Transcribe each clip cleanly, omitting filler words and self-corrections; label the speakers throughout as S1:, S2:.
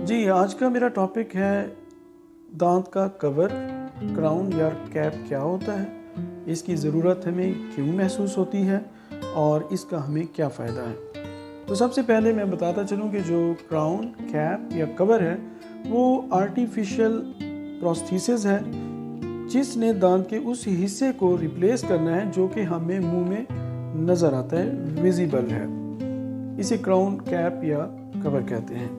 S1: जी, आज का मेरा टॉपिक है दांत का कवर, क्राउन या कैप क्या होता है, इसकी ज़रूरत हमें क्यों महसूस होती है और इसका हमें क्या फ़ायदा है। तो सबसे पहले मैं बताता चलूँ कि जो क्राउन, कैप या कवर है वो आर्टिफिशियल प्रोस्थेसिस है जिसने दांत के उस हिस्से को रिप्लेस करना है जो कि हमें मुंह में नज़र आता है, विजिबल है। इसे क्राउन, कैप या कवर कहते हैं।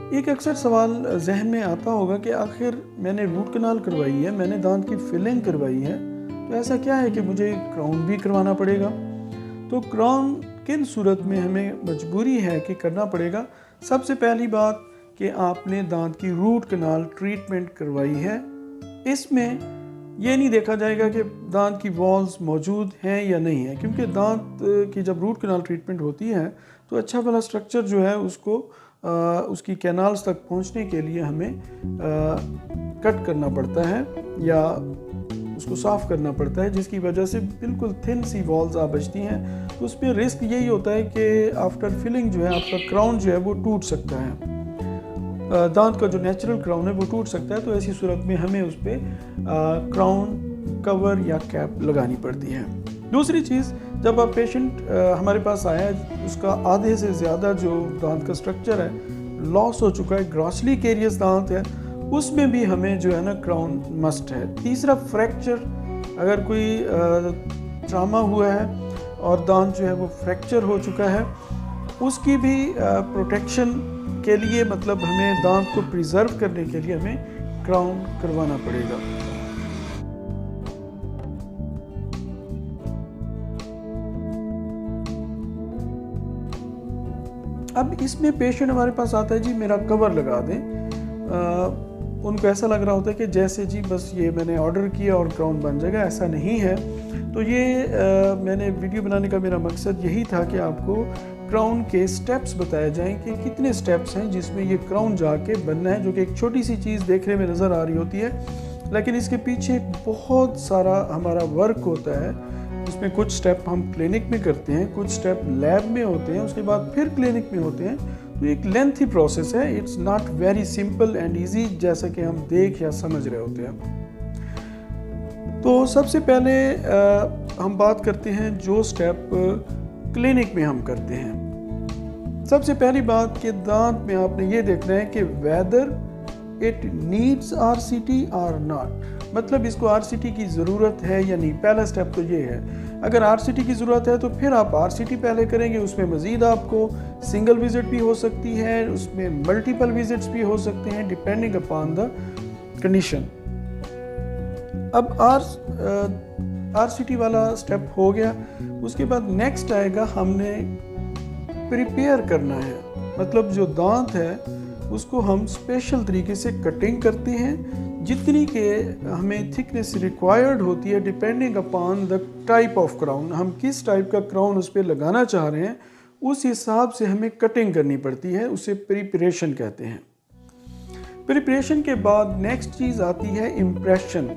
S1: एक अक्सर सवाल जहन में आता होगा कि आखिर मैंने रूट कनाल करवाई है, मैंने दांत की फिलिंग करवाई है, तो ऐसा क्या है कि मुझे क्राउन भी करवाना पड़ेगा। तो क्राउन किन सूरत में हमें मजबूरी है कि करना पड़ेगा। सबसे पहली बात कि आपने दांत की रूट कनाल ट्रीटमेंट करवाई है। इसमें ये नहीं देखा जाएगा कि दांत की वॉल्स मौजूद हैं या नहीं है, क्योंकि दांत की जब रूट कनाल ट्रीटमेंट होती है तो अच्छा वाला स्ट्रक्चर जो है उसको उसकी कैनाल्स तक पहुंचने के लिए हमें कट करना पड़ता है या उसको साफ़ करना पड़ता है, जिसकी वजह से बिल्कुल थिन सी वॉल्स आ बचती हैं। तो उसमें रिस्क यही होता है कि आफ्टर फिलिंग जो है आपका क्राउन जो है वो टूट सकता है, दांत का जो नेचुरल क्राउन है वो टूट सकता है। तो ऐसी सूरत में हमें उस पर क्राउन, कवर या कैप लगानी पड़ती है। दूसरी चीज़, जब आप पेशेंट हमारे पास आया है, उसका आधे से ज़्यादा जो दांत का स्ट्रक्चर है लॉस हो चुका है, ग्रॉसली कैरियस दांत है, उसमें भी हमें जो है ना क्राउन मस्ट है। तीसरा, फ्रैक्चर, अगर कोई ट्रामा हुआ है और दांत जो है वो फ्रैक्चर हो चुका है, उसकी भी प्रोटेक्शन के लिए, मतलब हमें दांत को प्रिजर्व करने के लिए हमें क्राउन करवाना पड़ेगा। अब इसमें पेशेंट हमारे पास आता है, जी मेरा कवर लगा दें। उनको ऐसा लग रहा होता है कि जैसे जी बस ये मैंने ऑर्डर किया और क्राउन बन जाएगा, ऐसा नहीं है। तो ये मैंने वीडियो बनाने का मेरा मकसद यही था कि आपको क्राउन के स्टेप्स बताए जाएं कि कितने स्टेप्स हैं जिसमें ये क्राउन जाके बनना है, जो कि एक छोटी सी चीज़ देखने में नज़र आ रही होती है, लेकिन इसके पीछे बहुत सारा हमारा वर्क होता है। उसमें कुछ स्टेप हम क्लिनिक में करते हैं, कुछ स्टेप लैब में होते हैं, उसके बाद फिर क्लिनिक में होते हैं। तो एक लेंथी प्रोसेस है, it's not very simple and easy जैसा कि हम देख या समझ रहे होते हैं। तो सबसे पहले हम बात करते हैं जो स्टेप क्लिनिक में हम करते हैं। सबसे पहली बात कि दांत में आपने ये देखना है कि वेदर इट नीड्स आरसीटी और नॉट, मतलब इसको आरसीटी की ज़रूरत है या नहीं। पहला स्टेप तो ये है, अगर आरसीटी की ज़रूरत है तो फिर आप आरसीटी पहले करेंगे। उसमें मज़ीद आपको सिंगल विजिट भी हो सकती है, उसमें मल्टीपल विजिट्स भी हो सकते हैं, डिपेंडिंग अपॉन द कंडीशन। अब आरसीटी वाला स्टेप हो गया। उसके बाद नेक्स्ट आएगा, हमने प्रिपेयर करना है, मतलब जो दांत है उसको हम स्पेशल तरीके से कटिंग करते हैं, जितनी के हमें थिकनेस रिक्वायर्ड होती है depending upon the type of crown. हम किस टाइप का क्राउन उस पर लगाना चाह रहे हैं उस हिसाब से हमें कटिंग करनी पड़ती है, उसे प्रिपरेशन कहते हैं। प्रिपरेशन के बाद नेक्स्ट चीज़ आती है इम्प्रेशन,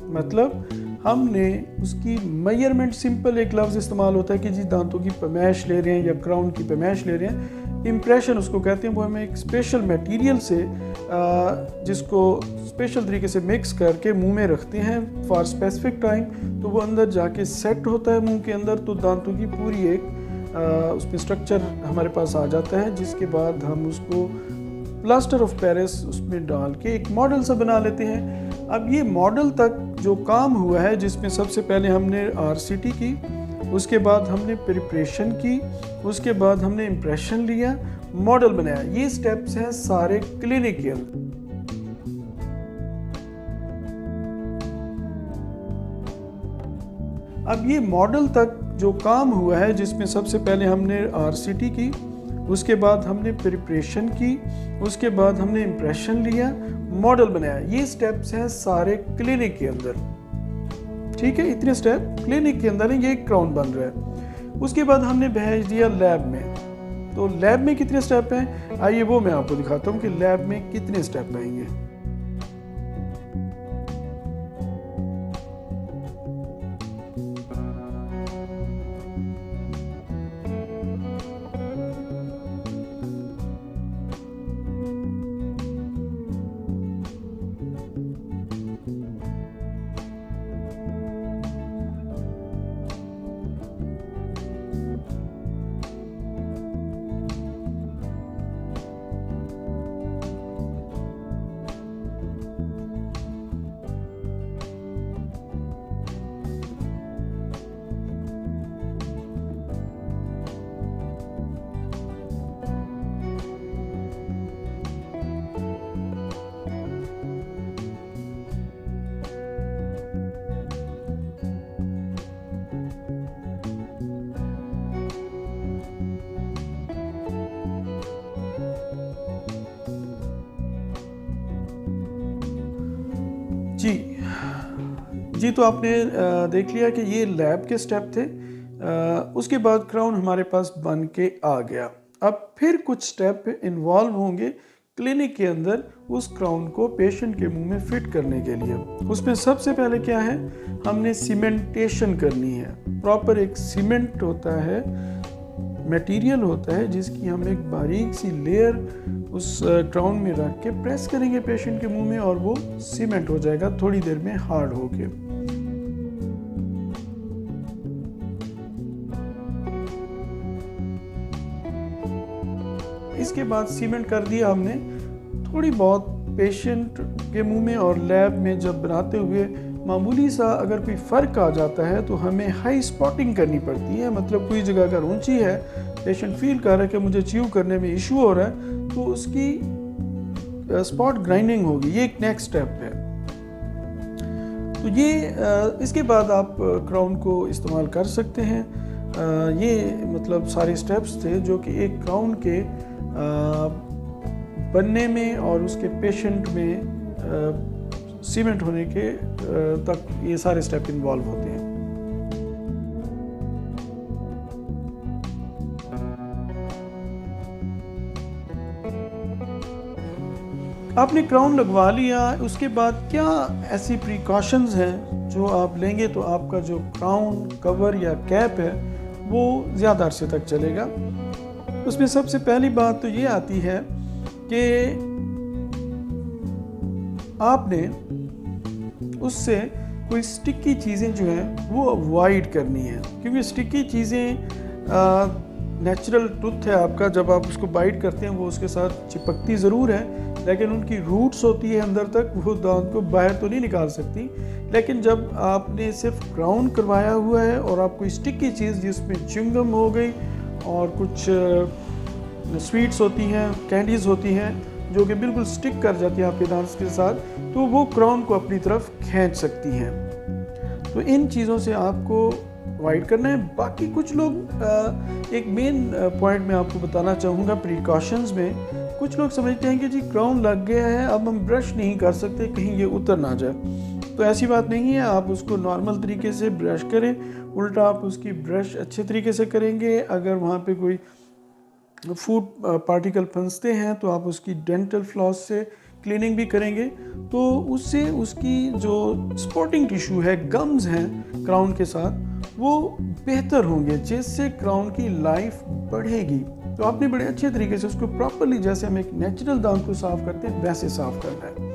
S1: मतलब हमने उसकी मेजरमेंट, सिंपल एक लफ्ज़ इस्तेमाल होता है कि जी दांतों की पैमाइश ले रहे हैं या क्राउन की पैमाइश ले रहे हैं, इम्प्रेशन उसको कहते हैं। वो हमें एक स्पेशल मटेरियल से जिसको स्पेशल तरीके से मिक्स करके मुंह में रखते हैं फॉर स्पेसिफिक टाइम, तो वो अंदर जाके सेट होता है मुंह के अंदर, तो दांतों की पूरी एक उसमें स्ट्रक्चर हमारे पास आ जाता है, जिसके बाद हम उसको प्लास्टर ऑफ पेरिस उसमें डाल के एक मॉडल सा बना लेते हैं। अब ये मॉडल तक जो काम हुआ है, जिसमें सबसे पहले हमने आरसीटी की, उसके बाद हमने प्रिपरेशन की, उसके बाद हमने इम्प्रेशन लिया, मॉडल बनाया। ये स्टेप्स हैं सारे क्लिनिक के अंदर। अब ये मॉडल तक जो काम हुआ है, जिसमें सबसे पहले हमने आरसीटी की, उसके बाद हमने प्रिपरेशन की, उसके बाद हमने इम्प्रेशन लिया, मॉडल बनाया। ये स्टेप्स हैं सारे क्लिनिक के अंदर, ठीक है। इतने स्टेप क्लिनिक के अंदर है, ये क्राउन बन रहा है। उसके बाद हमने भेज दिया लैब में। तो लैब में कितने स्टेप हैं, आइए वो मैं आपको दिखाता हूँ कि लैब में कितने स्टेप आएंगे। जी जी, तो आपने देख लिया कि ये लैब के स्टेप थे। उसके बाद क्राउन हमारे पास बन के आ गया। अब फिर कुछ स्टेप इन्वॉल्व होंगे क्लिनिक के अंदर उस क्राउन को पेशेंट के मुंह में फिट करने के लिए। उसमें सबसे पहले क्या है, हमने सीमेंटेशन करनी है। प्रॉपर एक सीमेंट होता है, मटेरियल होता है, जिसकी हम एक बारीक सी लेयर उस क्राउन में रख के प्रेस करेंगे पेशेंट के मुंह में और वो सीमेंट हो जाएगा थोड़ी देर में हार्ड होके। इसके बाद सीमेंट कर दिया हमने, थोड़ी बहुत पेशेंट के मुंह में और लैब में जब बनाते हुए मामूली सा अगर कोई फ़र्क आ जाता है तो हमें हाई स्पॉटिंग करनी पड़ती है। मतलब कोई जगह अगर ऊंची है, पेशेंट फील कर रहा है कि मुझे च्यू करने में इशू हो रहा है, तो उसकी स्पॉट ग्राइंडिंग होगी। ये एक नेक्स्ट स्टेप है। तो ये इसके बाद आप क्राउन को इस्तेमाल कर सकते हैं। ये मतलब सारे स्टेप्स थे जो कि एक क्राउन के बनने में और उसके पेशेंट में सीमेंट होने के तक ये सारे स्टेप इन्वॉल्व होते हैं। आपने क्राउन लगवा लिया, उसके बाद क्या ऐसी प्रिकॉशंस हैं जो आप लेंगे तो आपका जो क्राउन कवर या कैप है वो ज़्यादा अरसे तक चलेगा। उसमें सबसे पहली बात तो ये आती है कि आपने उससे कोई स्टिकी चीज़ें जो हैं वो अवॉइड करनी है, क्योंकि स्टिकी चीज़ें नेचुरल टूथ है आपका, जब आप उसको बाइट करते हैं वो उसके साथ चिपकती ज़रूर है, लेकिन उनकी रूट्स होती है अंदर तक, वो दांत को बाहर तो नहीं निकाल सकती। लेकिन जब आपने सिर्फ क्राउन करवाया हुआ है और आप कोई स्टिकी चीज़ जिसमें च्युइंगम हो गई और कुछ स्वीट्स होती हैं, कैंडीज़ होती हैं जो कि बिल्कुल स्टिक कर जाती है आपके दांत के साथ, तो वो क्राउन को अपनी तरफ खींच सकती हैं। तो इन चीज़ों से आपको अवॉइड करना है। बाकी कुछ लोग एक मेन पॉइंट मैं आपको बताना चाहूँगा प्रिकॉशंस में, कुछ लोग समझते हैं कि जी क्राउन लग गया है, अब हम ब्रश नहीं कर सकते, कहीं ये उतर ना जाए। तो ऐसी बात नहीं है, आप उसको नॉर्मल तरीके से ब्रश करें, उल्टा आप उसकी ब्रश अच्छे तरीके से करेंगे। अगर वहाँ पे कोई फूड पार्टिकल फंसते हैं तो आप उसकी डेंटल फ्लॉस से क्लीनिंग भी करेंगे, तो उससे उसकी जो सपोर्टिंग टिश्यू है, गम्स हैं क्राउन के साथ, वो बेहतर होंगे, जिससे क्राउन की लाइफ बढ़ेगी। तो आपने बड़े अच्छे तरीके से उसको प्रॉपरली, जैसे हम एक नेचुरल दांत को साफ़ करते हैं वैसे साफ़ करना है।